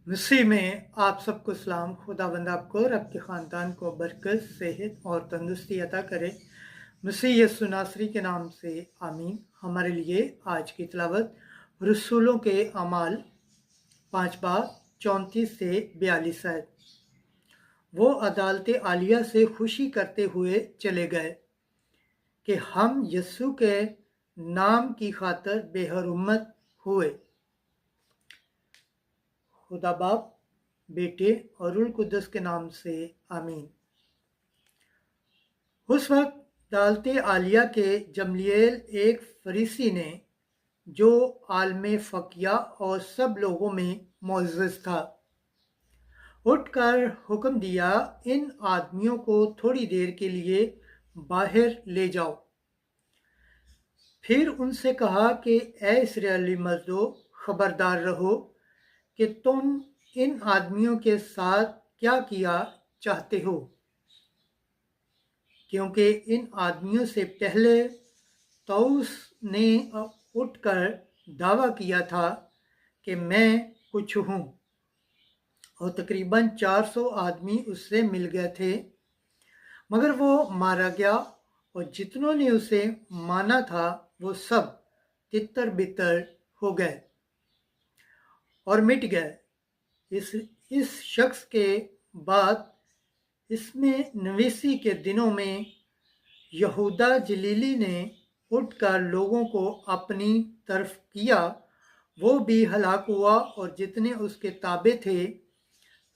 मसीह में आप सबको सलाम। खुदावंद आपको और आपके ख़ानदान को बरकत, सेहत और तंदुरुस्ती अता करे। मसीह यीशु नासरी के नाम से आमीन। हमारे लिए आज की तिलावत रसूलों के अमाल 5 बाब 34 से 42 है। वो अदालत आलिया से खुशी करते हुए चले गए कि हम यीशु के नाम की खातर बेहरमत हुए। खुदा बाप, बेटे और रूह कुद्दस के नाम से आमीन। उस वक्त अदालत आलिया के जमलीएल एक फरीसी ने, जो आलम फ़किया और सब लोगों में मोअज़्ज़ज़ था, उठकर हुक्म दिया, इन आदमियों को थोड़ी देर के लिए बाहर ले जाओ। फिर उनसे कहा कि ए इस्राएली मर्दों, खबरदार रहो कि तुम इन आदमियों के साथ क्या किया चाहते हो, क्योंकि इन आदमियों से पहले तौस ने उठकर दावा किया था कि मैं कुछ हूँ, और तकरीबन 400 आदमी उससे मिल गए थे, मगर वो मारा गया और जितनों ने उसे माना था वो सब तितर बितर हो गए और मिट गए। इस शख्स के बाद इसमें नवीसी के दिनों में यहूदा जलीली ने उठकर लोगों को अपनी तरफ किया। वो भी हलाक हुआ और जितने उसके ताबे थे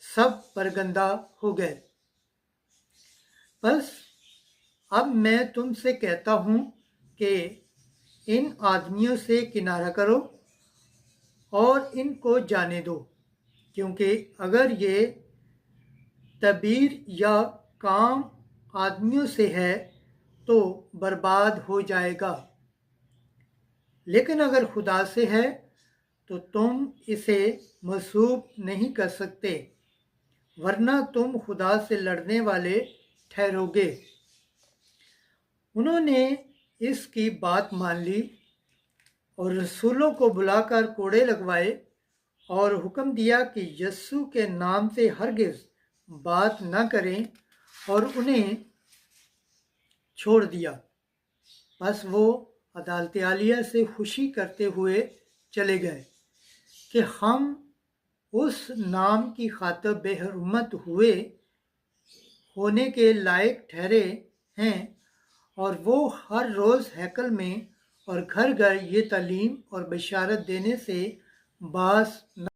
सब परगंदा हो गए। बस अब मैं तुमसे कहता हूँ कि इन आदमियों से किनारा करो और इनको जाने दो, क्योंकि अगर ये तबीर या काम आदमियों से है तो बर्बाद हो जाएगा, लेकिन अगर खुदा से है तो तुम इसे मसूब नहीं कर सकते, वरना तुम खुदा से लड़ने वाले ठहरोगे। उन्होंने इसकी बात मान ली और रसूलों को बुलाकर कोड़े लगवाए और हुक्म दिया कि यीशु के नाम से हरगिज़ बात न करें, और उन्हें छोड़ दिया। बस वो अदालत आलिया से खुशी करते हुए चले गए कि हम उस नाम की खातिर बेहरमत होने के लायक ठहरे हैं, और वो हर रोज़ हैकल में और घर घर ये तालीम और बशारत देने से बास